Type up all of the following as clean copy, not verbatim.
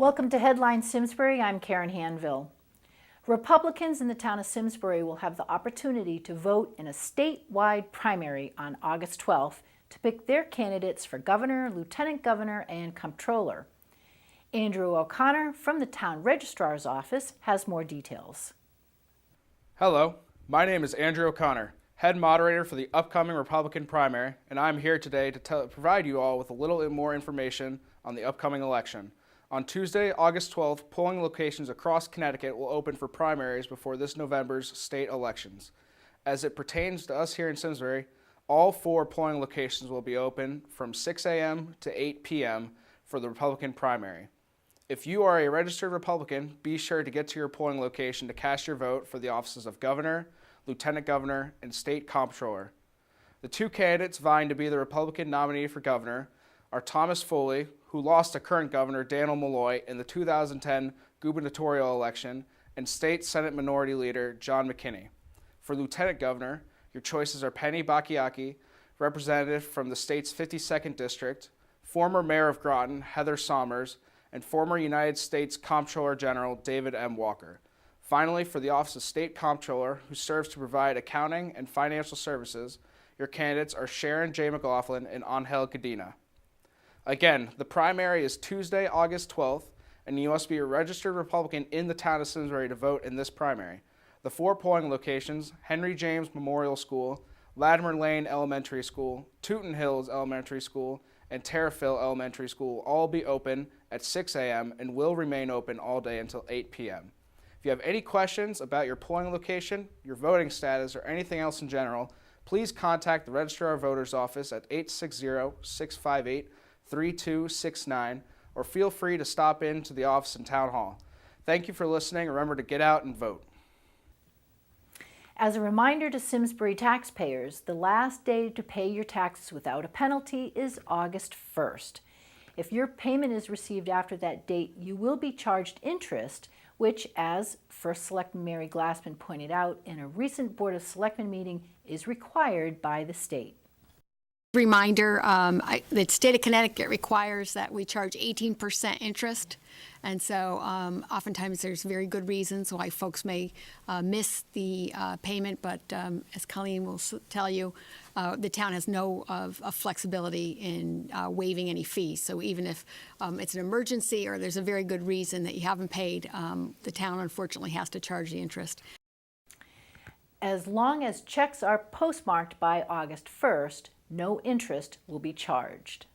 Welcome to Headline Simsbury. I'm Karen Handville. Republicans in the town of Simsbury will have the opportunity to vote in a statewide primary on August 12th to pick their candidates for governor, lieutenant governor, and comptroller. Andrew O'Connor from the town registrar's office has more details. Hello, my name is Andrew O'Connor, head moderator for the upcoming Republican primary, and I'm here today to provide you all with a little more information on the upcoming election. On Tuesday, August 12th, polling locations across Connecticut will open for primaries before this November's state elections. As it pertains to us here in Simsbury, all 4 polling locations will be open from 6 a.m. to 8 p.m. for the Republican primary. If you are a registered Republican, be sure to get to your polling location to cast your vote for the offices of governor, lieutenant governor, and state comptroller. The 2 candidates vying to be the Republican nominee for governor are Thomas Foley, who lost to current governor Daniel Malloy in the 2010 gubernatorial election, and state Senate Minority Leader John McKinney. For lieutenant governor, your choices are Penny Bacchiacchi, representative from the state's 52nd district, former mayor of Groton Heather Sommers, and former United States Comptroller General David M. Walker. Finally, for the office of state comptroller, who serves to provide accounting and financial services, your candidates are Sharon J. McLaughlin and Angel Cadena. Again, the primary is Tuesday, August 12th, and you must be a registered Republican in the town of Simsbury to vote in this primary. The 4 polling locations, Henry James Memorial School, Latimer Lane Elementary School, Tooten Hills Elementary School, and Terriffill Elementary School, all be open at 6 a.m. and will remain open all day until 8 p.m. If you have any questions about your polling location, your voting status, or anything else in general, please contact the Registrar of Voters office at 860-658-3269, or feel free to stop into the office in Town Hall. Thank you for listening. Remember to get out and vote. As a reminder to Simsbury taxpayers, the last day to pay your taxes without a penalty is August 1st. If your payment is received after that date, you will be charged interest, which, as First Selectman Mary Glassman pointed out in a recent Board of Selectmen meeting, is required by the state. Reminder, the state of Connecticut requires that we charge 18% interest, and so oftentimes there's very good reasons why folks may miss the payment, but as Colleen will tell you, the town has no flexibility in waiving any fees. So even if it's an emergency or there's a very good reason that you haven't paid, the town unfortunately has to charge the interest. As long as checks are postmarked by August 1st, no interest will be charged.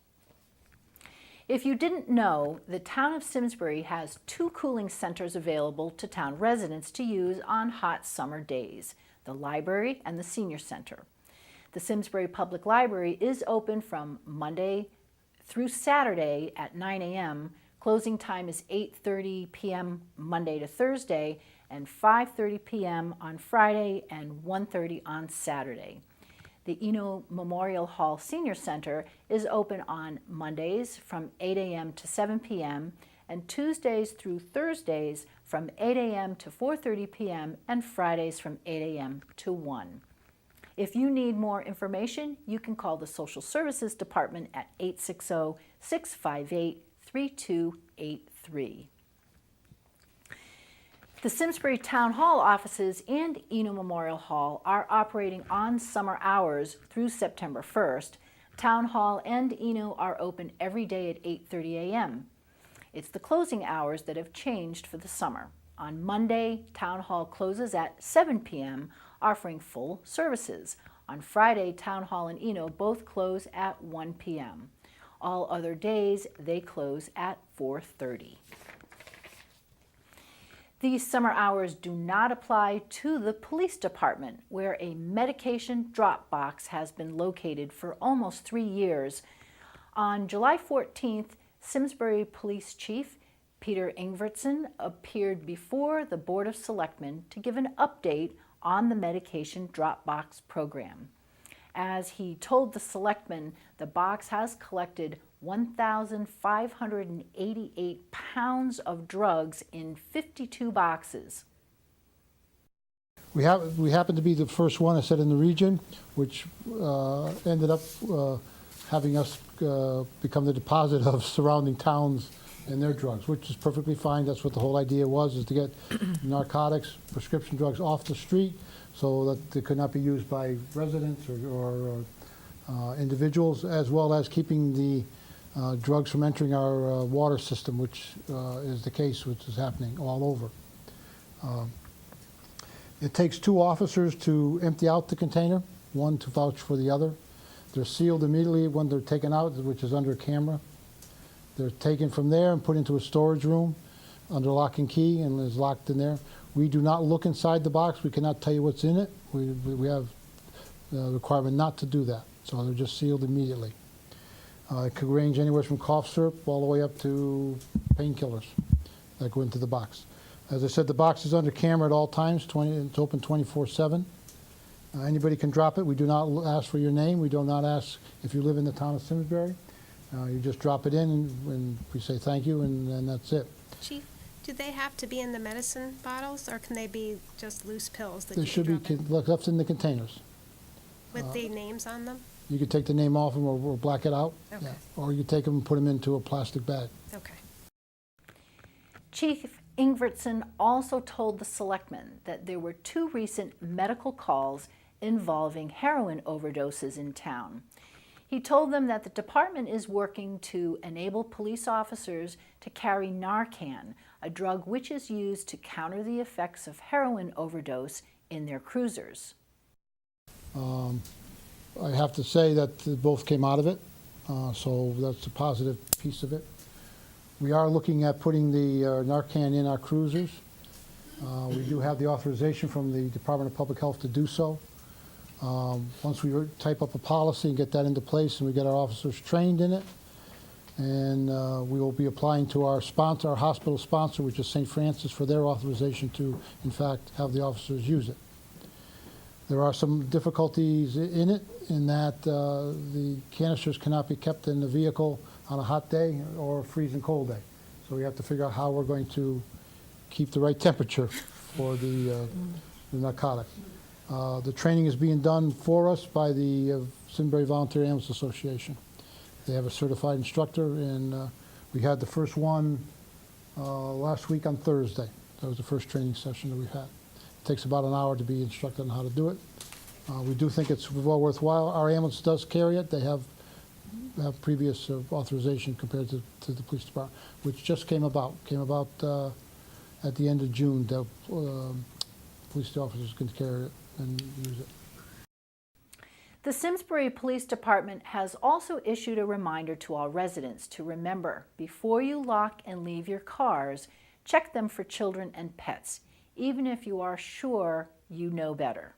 If you didn't know, the town of Simsbury has 2 cooling centers available to town residents to use on hot summer days, the library and the senior center. The Simsbury Public Library is open from Monday through Saturday at 9 a.m. Closing time is 8:30 p.m. Monday to Thursday and 5:30 p.m. on Friday and 1:30 on Saturday. The Eno Memorial Hall Senior Center is open on Mondays from 8 a.m. to 7 p.m. and Tuesdays through Thursdays from 8 a.m. to 4:30 p.m. and Fridays from 8 a.m. to 1. If you need more information, you can call the Social Services Department at 860-658-3283. The Simsbury Town Hall offices and Eno Memorial Hall are operating on summer hours through September 1st. Town Hall and Eno are open every day at 8:30 a.m. It's the closing hours that have changed for the summer. On Monday, Town Hall closes at 7 p.m., offering full services. On Friday, Town Hall and Eno both close at 1 p.m. All other days, they close at 4:30. These summer hours do not apply to the police department, where a medication drop box has been located for almost 3 years. On July 14th, Simsbury Police Chief Peter Ingvartson appeared before the Board of Selectmen to give an update on the medication drop box program. As he told the selectmen, the box has collected 1,588 pounds of drugs in 52 boxes. We happened to be the first one, I said, in the region, which ended up having us become the deposit of surrounding towns and their drugs, which is perfectly fine. That's what the whole idea was, is to get narcotics, prescription drugs off the street so that they could not be used by residents or individuals, as well as keeping the drugs from entering our water system, which is the case, which is happening all over. It takes 2 officers to empty out the container, one to vouch for the other. They're sealed immediately when they're taken out, which is under camera. They're taken from there and put into a storage room under lock and key and is locked in there. We do not look inside the box. We cannot tell you what's in it. We have the requirement not to do that. So they're just sealed immediately. It could range anywhere from cough syrup all the way up to painkillers that go into the box. As I said, the box is under camera at all times. It's open 24/7. Anybody can drop it. We do not ask for your name. We do not ask if you live in the town of Simsbury. You just drop it in, and we say thank you, and that's it. Chief, do they have to be in the medicine bottles, or can they be just loose pills that They you should can be drop in left in the containers. with the names on them? You could take the name off them or black it out. Okay. Or you take them and put them into a plastic bag. Okay. Chief Ingvartson also told the selectmen that there were 2 recent medical calls involving heroin overdoses in town. He told them that the department is working to enable police officers to carry Narcan, a drug which is used to counter the effects of heroin overdose in their cruisers. I have to say that both came out of it, so that's a positive piece of it. We are looking at putting the Narcan in our cruisers. We do have the authorization from the Department of Public Health to do so. Once we type up a policy and get that into place and we get our officers trained in it, and we will be applying to our sponsor, our hospital sponsor, which is St. Francis, for their authorization to, in fact, have the officers use it. There are some difficulties in it, in that the canisters cannot be kept in the vehicle on a hot day or a freezing cold day. So we have to figure out how we're going to keep the right temperature for the narcotic. The training is being done for us by the Simsbury Volunteer Ambulance Association. They have a certified instructor, and we had the first one last week on Thursday. That was the first training session that we've had. It takes about an hour to be instructed on how to do it. We do think it's well worthwhile. Our ambulance does carry it. They have previous authorization compared to the police department, which just came about at the end of June. The police officers can carry it and use it. The Simsbury Police Department has also issued a reminder to all residents to remember, before you lock and leave your cars, check them for children and pets, even if you are sure you know better.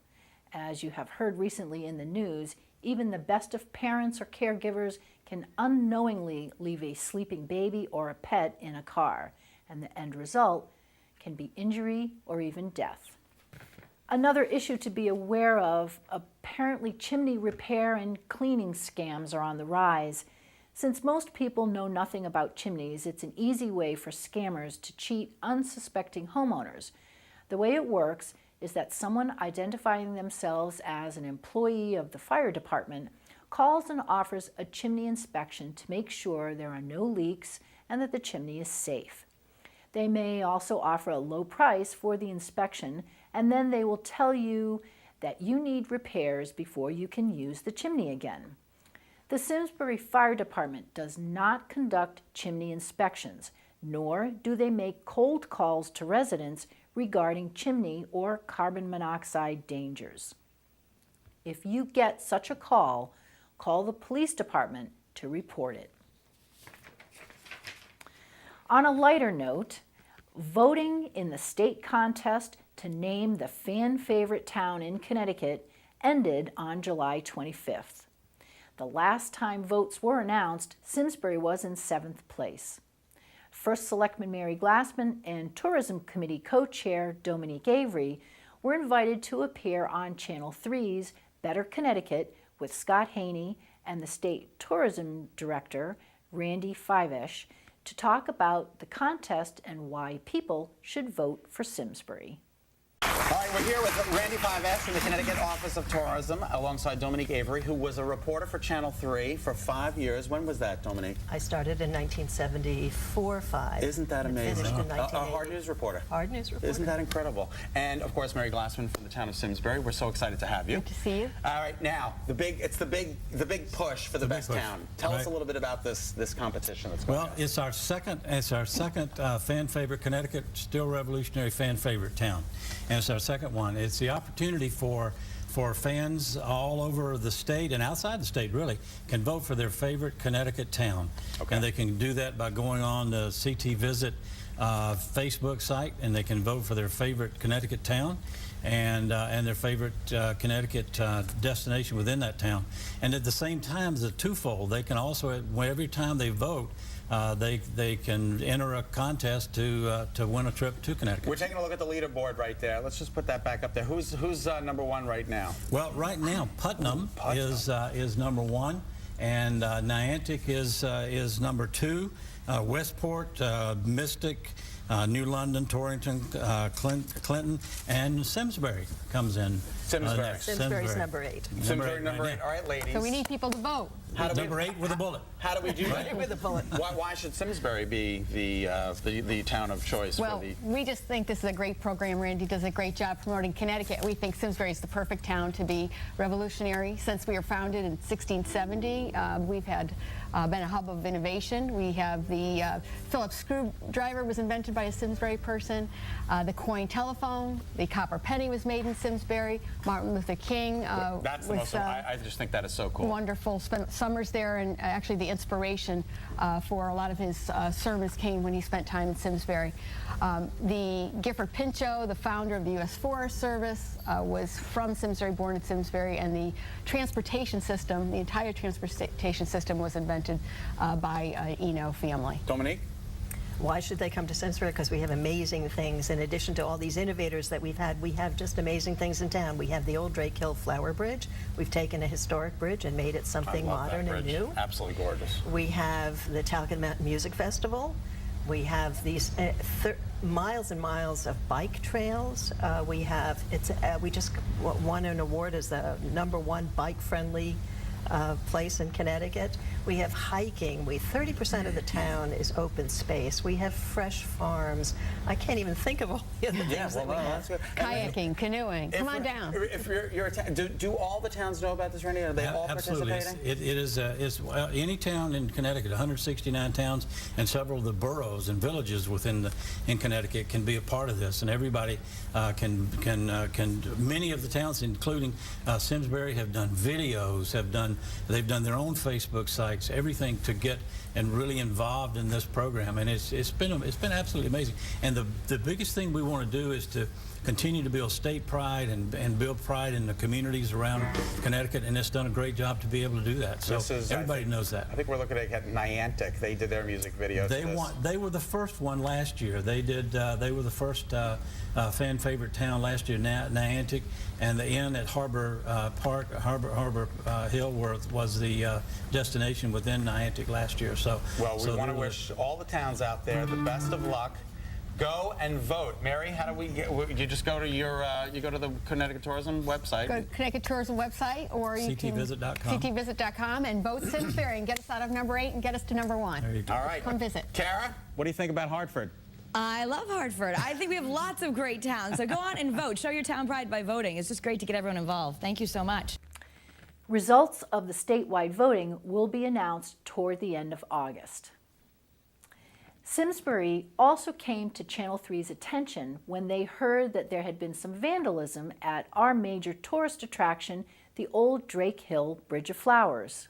As you have heard recently in the news, even the best of parents or caregivers can unknowingly leave a sleeping baby or a pet in a car, and the end result can be injury or even death. Another issue to be aware of, apparently chimney repair and cleaning scams are on the rise. Since most people know nothing about chimneys, it's an easy way for scammers to cheat unsuspecting homeowners. The way it works is that someone identifying themselves as an employee of the fire department calls and offers a chimney inspection to make sure there are no leaks and that the chimney is safe. They may also offer a low price for the inspection, and then they will tell you that you need repairs before you can use the chimney again. The Simsbury Fire Department does not conduct chimney inspections, nor do they make cold calls to residents regarding chimney or carbon monoxide dangers. If you get such a call, call the police department to report it. On a lighter note, voting in the state contest to name the fan favorite town in Connecticut ended on July 25th. The last time votes were announced, Simsbury was in 7th place. First Selectman Mary Glassman and Tourism Committee co-chair Dominique Avery were invited to appear on Channel 3's Better Connecticut with Scott Haney and the state tourism director, Randy Fivesh, to talk about the contest and why people should vote for Simsbury. Hi, right, we're here with Randy 5S in the Connecticut Office of Tourism alongside Dominique Avery, who was a reporter for Channel 3 for 5 years. When was that, Dominique? I started in 1974-5. Isn't that and amazing? Finished in A 1980. hard news reporter. Hard news reporter. Isn't that incredible? And of course, Mary Glassman from the town of Simsbury. We're so excited to have you. Good to see you. All right, now the big push for the best push, town. Tell us right. a little bit about this competition that's going Well, on. it's our second fan favorite Connecticut, still revolutionary fan favorite town, and it's our second one. It's the opportunity for fans all over the state and outside the state, really, can vote for their favorite Connecticut town. Okay. And they can do that by going on the CT Visit Facebook site, and they can vote for their favorite Connecticut town and their favorite Connecticut destination within that town. And at the same time, it's a twofold. They can also, every time they vote, they can enter a contest to win a trip to Connecticut. We're taking a look at the leaderboard right there. Let's just put that back up there. Who's number one right now? Well, right now, Putnam. is number one, and Niantic is number two. Westport, Mystic, New London, Torrington, Clinton, and Simsbury comes in. Simsbury. Next. Simsbury's number 8. Simsbury number right 8. now. All right, ladies. So we need people to vote. How do we- Number 8 with a bullet. How do we do that? With a bullet. Why should Simsbury be the town of choice Well, for the? we just think this is a great program. Randy does a great job promoting Connecticut. We think Simsbury is the perfect town to be revolutionary. Since we were founded in 1670, we've had been a hub of innovation. We have the Phillips screwdriver was invented by a Simsbury person. The coin telephone, the copper penny was made in Simsbury. Martin Luther King That's the was most. I just think that is so cool. wonderful. Spent summers there, and actually the inspiration for a lot of his sermons came when he spent time in Simsbury. The Gifford Pinchot, the founder of the U.S. Forest Service, was from Simsbury, born in Simsbury, and the transportation system, the entire transportation system was invented by Eno family. Dominique? Why should they come to Simsbury? Because we have amazing things. In addition to all these innovators that we've had, we have just amazing things in town. We have the old Drake Hill Flower Bridge. We've taken a historic bridge and made it something I love modern that and bridge. new. Absolutely gorgeous. We have the Talcott Mountain Music Festival. We have these miles and miles of bike trails. We just won an award as the #1 bike-friendly place in Connecticut. We have hiking. 30% of the town is open space. We have fresh farms. I can't even think of all the other things that we have. That's good. Kayaking, canoeing. Come on If- down. If you're a town, do all the towns know about this, Randy? Are they all Absolutely. participating? It is any town in Connecticut, 169 towns, and several of the boroughs and villages in Connecticut can be a part of this, and everybody can. Many of the towns, including Simsbury, have done videos, they've done their own Facebook sites, everything to get and really involved in this program, and it's been absolutely amazing. And the biggest thing we want to do is to continue to build state pride and build pride in the communities around Connecticut, and it's done a great job to be able to do that. So everybody knows that. I think we're looking at Niantic. They did their music video. They were the first one last year. They were the first fan favorite town last year, Niantic, and the inn at Harbor Park, Harbor Hill, was the destination within Niantic last year. So, Well, we want to wish all the towns out there the best of luck. Go and vote. Mary, how do we get? You just go to you go to the Connecticut Tourism website. Go to Connecticut Tourism website, or you can ctvisit.com. ctvisit.com, and vote Simsbury and get us out of number 8 and get us to number 1. There you go. All right. Come visit. Kara, what do you think about Hartford? I love Hartford. I think we have lots of great towns. So go on and vote. Show your town pride by voting. It's just great to get everyone involved. Thank you so much. Results of the statewide voting will be announced toward the end of August. Simsbury also came to Channel 3's attention when they heard that there had been some vandalism at our major tourist attraction, the old Drake Hill Bridge of Flowers.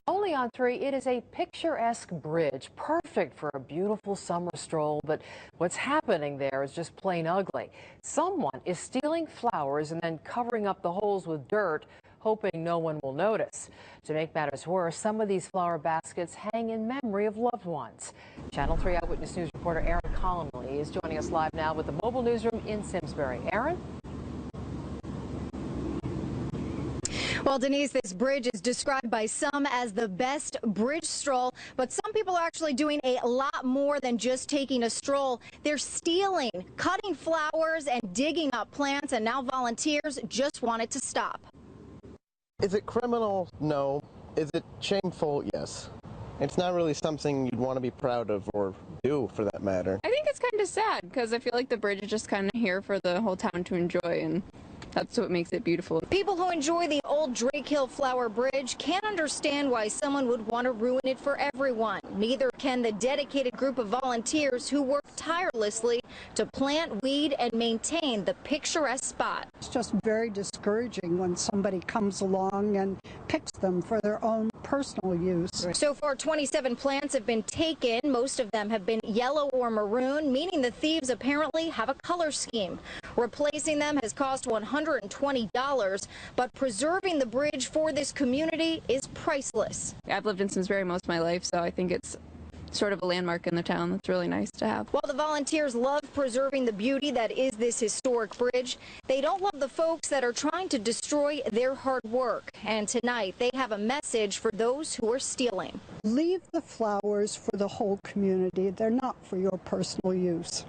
Only on 3, it is a picturesque bridge, perfect for a beautiful summer stroll, but what's happening there is just plain ugly. Someone is stealing flowers and then covering up the holes with dirt, hoping no one will notice. To make matters worse, some of these flower baskets hang in memory of loved ones. Channel 3 Eyewitness News reporter Aaron Columnley is joining us live now with the mobile newsroom in Simsbury. Aaron? Well, Denise, this bridge is described by some as the best bridge stroll, but some people are actually doing a lot more than just taking a stroll. They're stealing, cutting flowers, and digging up plants, and now volunteers just want it to stop. Is it criminal? No. Is it shameful? Yes. It's not really something you'd want to be proud of or do, for that matter. I think it's kind of sad because I feel like the bridge is just kind of here for the whole town to enjoy, and that's what makes it beautiful. People who enjoy the old Drake Hill Flower Bridge can't understand why someone would want to ruin it for everyone. Neither can the dedicated group of volunteers who work tirelessly to plant, weed, and maintain the picturesque spot. It's just very discouraging when somebody comes along and picks them for their own personal use. So far, 27 plants have been taken. Most of them have been yellow or maroon, meaning the thieves apparently have a color scheme. Replacing them has cost $120, but preserving the bridge for this community is priceless. I've lived in Simsbury most of my life, so I think it's sort of a landmark in the town that's really nice to have. While the volunteers love preserving the beauty that is this historic bridge, they don't love the folks that are trying to destroy their hard work. And tonight, they have a message for those who are stealing. Leave the flowers for the whole community. They're not for your personal use.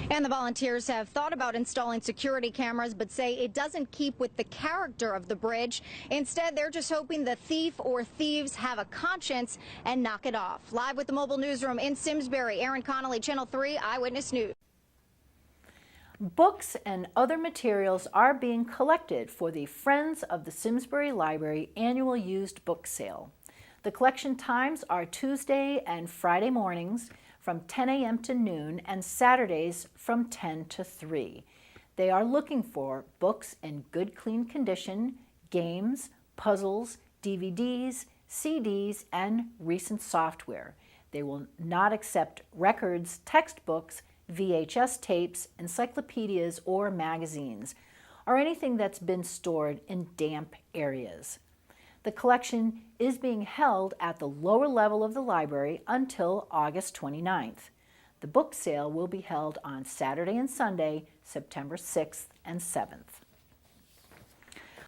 And the volunteers have thought about installing security cameras, but say it doesn't keep with the character of the bridge. Instead, they're just hoping the thief or thieves have a conscience and knock it off. Live with the mobile newsroom in Simsbury, Aaron Connolly, Channel 3 Eyewitness News. Books and other materials are being collected for the Friends of the Simsbury Library annual used book sale. The collection times are Tuesday and Friday mornings from 10 a.m. to noon and Saturdays from 10 to 3. They are looking for books in good, clean condition, games, puzzles, DVDs, CDs, and recent software. They will not accept records, textbooks, VHS tapes, encyclopedias, or magazines, or anything that's been stored in damp areas. The collection is being held at the lower level of the library until August 29th. The book sale will be held on Saturday and Sunday, September 6th and 7th.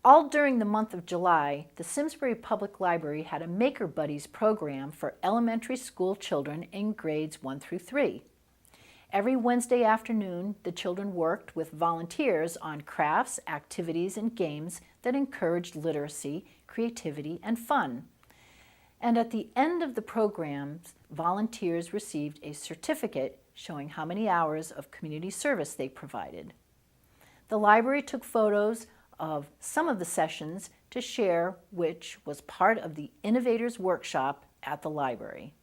All during the month of July, the Simsbury Public Library had a Maker Buddies program for elementary school children in grades 1 through 3. Every Wednesday afternoon, the children worked with volunteers on crafts, activities, and games that encouraged literacy, creativity, and fun. And at the end of the programs, volunteers received a certificate showing how many hours of community service they provided. The library took photos of some of the sessions to share, which was part of the Innovators Workshop at the library.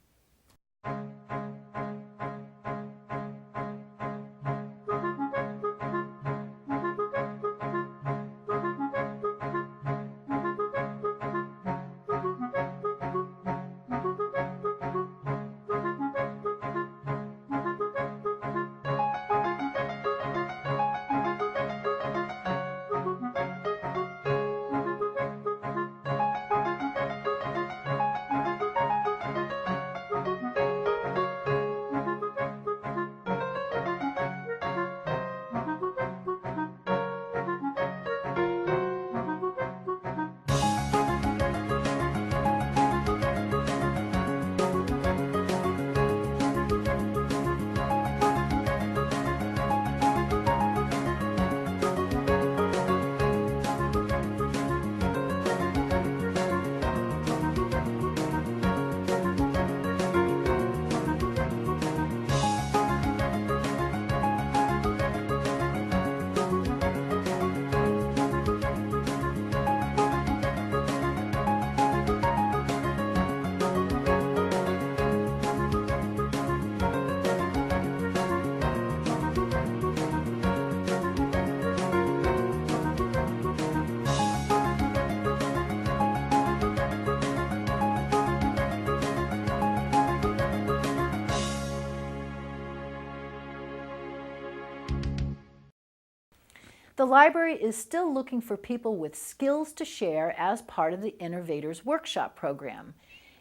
The library is still looking for people with skills to share as part of the Innovators Workshop program.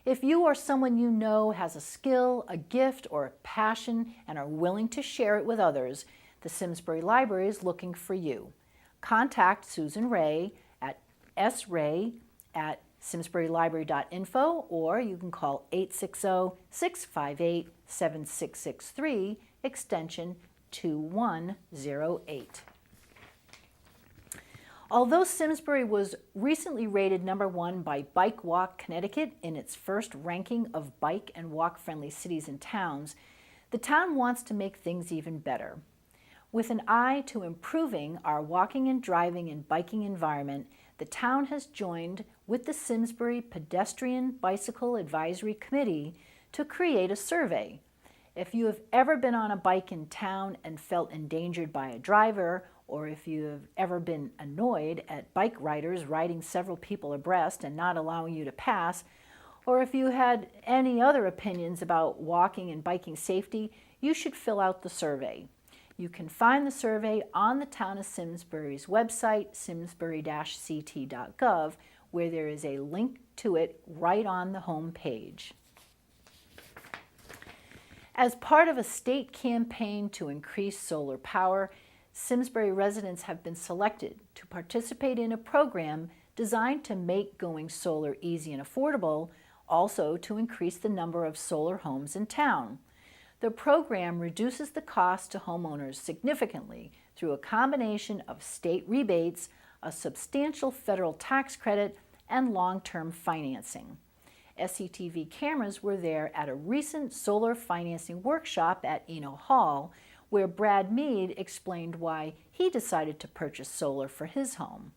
If you or someone you know has a skill, a gift, or a passion and are willing to share it with others, the Simsbury Library is looking for you. Contact Susan Ray at sray@simsburylibrary.info, or you can call 860-658-7663, extension 2108. Although Simsbury was recently rated #1 by Bike Walk Connecticut in its first ranking of bike and walk-friendly cities and towns, the town wants to make things even better. With an eye to improving our walking and driving and biking environment, the town has joined with the Simsbury Pedestrian Bicycle Advisory Committee to create a survey. If you have ever been on a bike in town and felt endangered by a driver, or if you have ever been annoyed at bike riders riding several people abreast and not allowing you to pass, or if you had any other opinions about walking and biking safety, you should fill out the survey. You can find the survey on the Town of Simsbury's website, simsbury-ct.gov, where there is a link to it right on the home page. As part of a state campaign to increase solar power, Simsbury residents have been selected to participate in a program designed to make going solar easy and affordable, also to increase the number of solar homes in town. The program reduces the cost to homeowners significantly through a combination of state rebates, a substantial federal tax credit, and long-term financing. SCTV cameras were there at a recent solar financing workshop at Eno Hall, where Brad Mead explained why he decided to purchase solar for his home.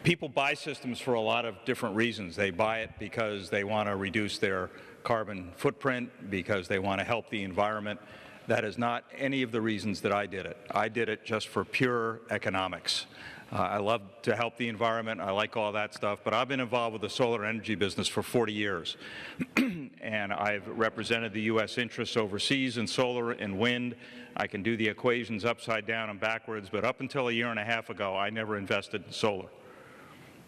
People buy systems for a lot of different reasons. They buy it because they want to reduce their carbon footprint, because they want to help the environment. That is not any of the reasons that I did it. I did it just for pure economics. I love to help the environment. I like all that stuff, but I've been involved with the solar energy business for 40 years. And I've represented the U.S. interests overseas in solar and wind. I can do the equations upside down and backwards, but up until a year and a half ago, I never invested in solar.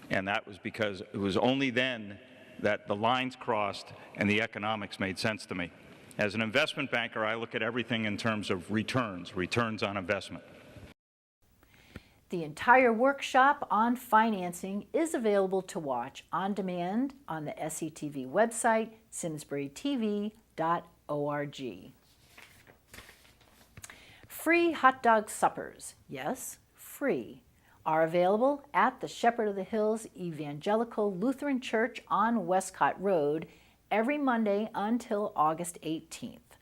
And that was because it was only then that the lines crossed and the economics made sense to me. As an investment banker, I look at everything in terms of returns on investment. The entire workshop on financing is available to watch on demand on the SCTV website, simsburytv.org. Free hot dog suppers, yes, free, are available at the Shepherd of the Hills Evangelical Lutheran Church on Westcott Road every Monday until August 18th.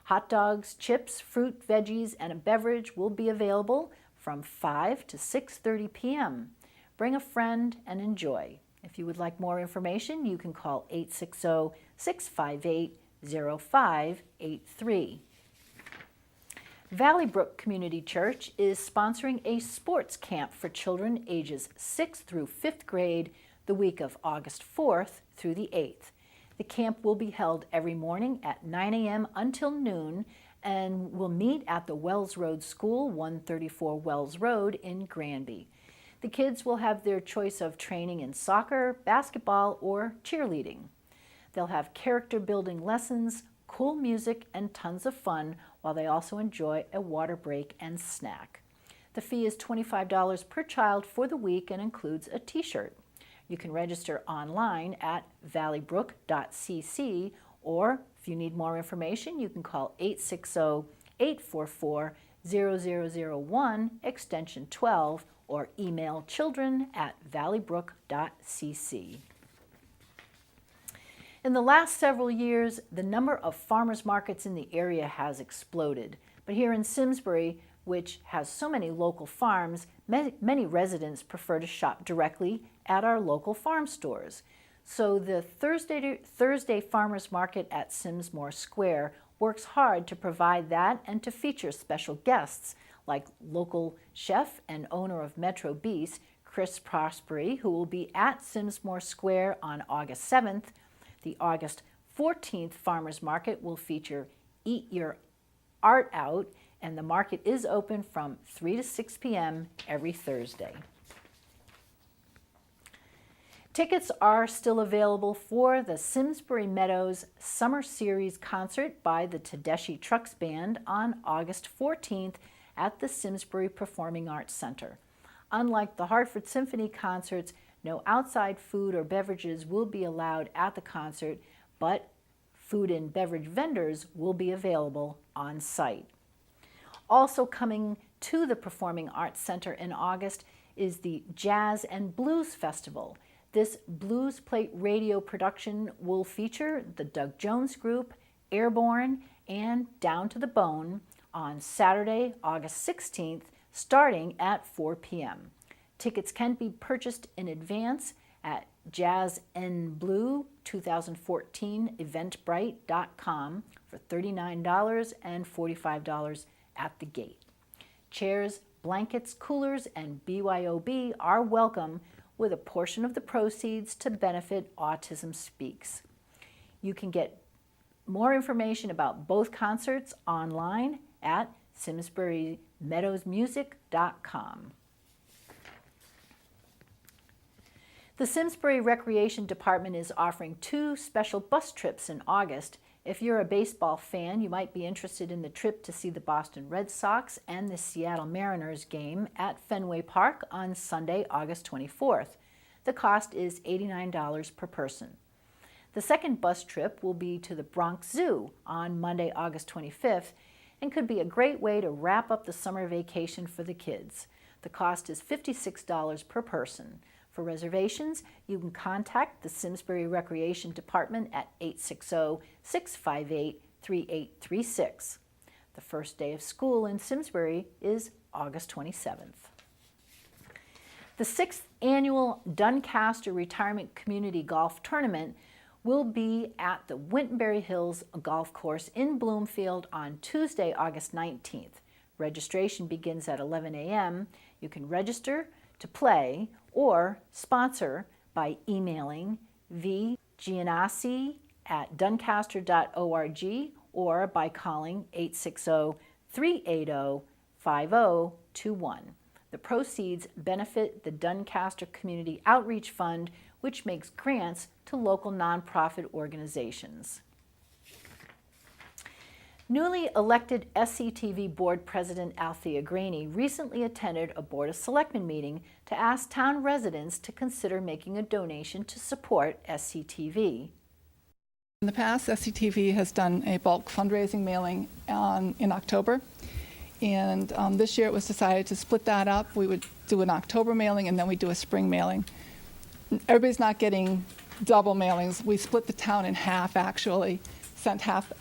Hot dogs, chips, fruit, veggies, and a beverage will be available from 5 to 6:30 p.m. Bring a friend and enjoy. If you would like more information, you can call 860-658-0583. Valley Brook Community Church is sponsoring a sports camp for children ages 6th through 5th grade the week of August 4th through the 8th. The camp will be held every morning at 9 a.m. until noon and will meet at the Wells Road School, 134 Wells Road in Granby. The kids will have their choice of training in soccer, basketball, or cheerleading. They'll have character building lessons, cool music, and tons of fun, while they also enjoy a water break and snack. The fee is $25 per child for the week and includes a t-shirt. You can register online at valleybrook.cc, or if you need more information, you can call 860-844-0001, extension 12, or email children@valleybrook.cc. In the last several years, the number of farmers markets in the area has exploded. But here in Simsbury, which has so many local farms, many residents prefer to shop directly at our local farm stores. So the Thursday Farmers Market at Simsmore Square works hard to provide that and to feature special guests like local chef and owner of Metro Beast, Chris Prosperi, who will be at Simsmore Square on August 7th. The August 14th Farmers Market will feature Eat Your Art Out, and the market is open from 3 to 6 p.m. every Thursday. Tickets are still available for the Simsbury Meadows Summer Series concert by the Tedeschi Trucks Band on August 14th at the Simsbury Performing Arts Center. Unlike the Hartford Symphony concerts, no outside food or beverages will be allowed at the concert, but food and beverage vendors will be available on site. Also coming to the Performing Arts Center in August is the Jazz and Blues Festival. This blues plate radio production will feature the Doug Jones Group, Airborne, and Down to the Bone on Saturday, August 16th, starting at 4 p.m. Tickets can be purchased in advance at Jazz and Blue 2014 eventbrite.com for $39 and $45 at the gate. Chairs, blankets, coolers, and BYOB are welcome, with a portion of the proceeds to benefit Autism Speaks. You can get more information about both concerts online at simsburymeadowsmusic.com. The Simsbury Recreation Department is offering 2 special bus trips in August. If you're a baseball fan, you might be interested in the trip to see the Boston Red Sox and the Seattle Mariners game at Fenway Park on Sunday, August 24th. The cost is $89 per person. The second bus trip will be to the Bronx Zoo on Monday, August 25th, and could be a great way to wrap up the summer vacation for the kids. The cost is $56 per person. For reservations, you can contact the Simsbury Recreation Department at 860-658-3836. The first day of school in Simsbury is August 27th. The 6th annual Doncaster Retirement Community Golf Tournament will be at the Winterberry Hills Golf Course in Bloomfield on Tuesday, August 19th. Registration begins at 11 a.m. You can register to play or sponsor by emailing vgianassi@doncaster.org or by calling 860-380-5021. The proceeds benefit the Doncaster Community Outreach Fund, which makes grants to local nonprofit organizations. Newly elected SCTV Board President Althea Graney recently attended a Board of Selectmen meeting to ask town residents to consider making a donation to support SCTV. In the past, SCTV has done a bulk fundraising mailing in October, and this year it was decided to split that up. We would do an October mailing and then we do a spring mailing. Everybody's not getting double mailings. We split the town in half, actually, sent half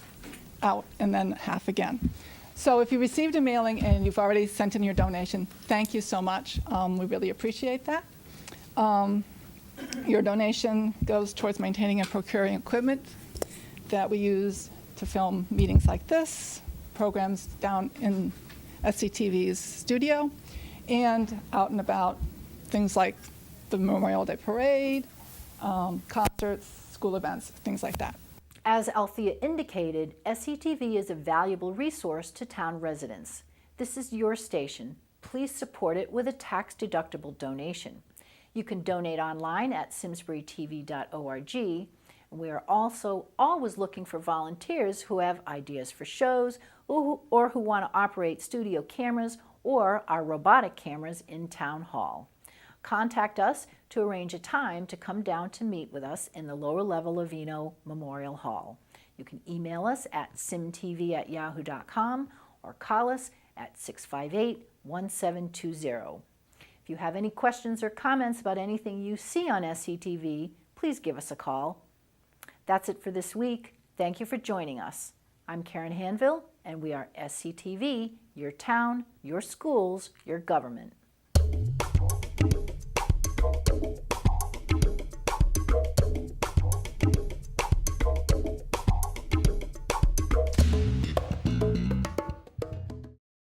out and then half again. So if you received a mailing and you've already sent in your donation, thank you so much. We really appreciate that. Your donation goes towards maintaining and procuring equipment that we use to film meetings like this, programs down in SCTV's studio, and out and about, things like the Memorial Day Parade, concerts, school events, things like that. As Althea indicated, SCTV is a valuable resource to town residents. This is your station. Please support it with a tax-deductible donation. You can donate online at simsburytv.org. And we are also always looking for volunteers who have ideas for shows or who want to operate studio cameras or our robotic cameras in Town Hall. Contact us to arrange a time to come down to meet with us in the lower level of Eno Memorial Hall. You can email us at simtv@yahoo.com or call us at 658-1720. If you have any questions or comments about anything you see on SCTV, please give us a call. That's it for this week. Thank you for joining us. I'm Karen Handville, and we are SCTV, your town, your schools, your government.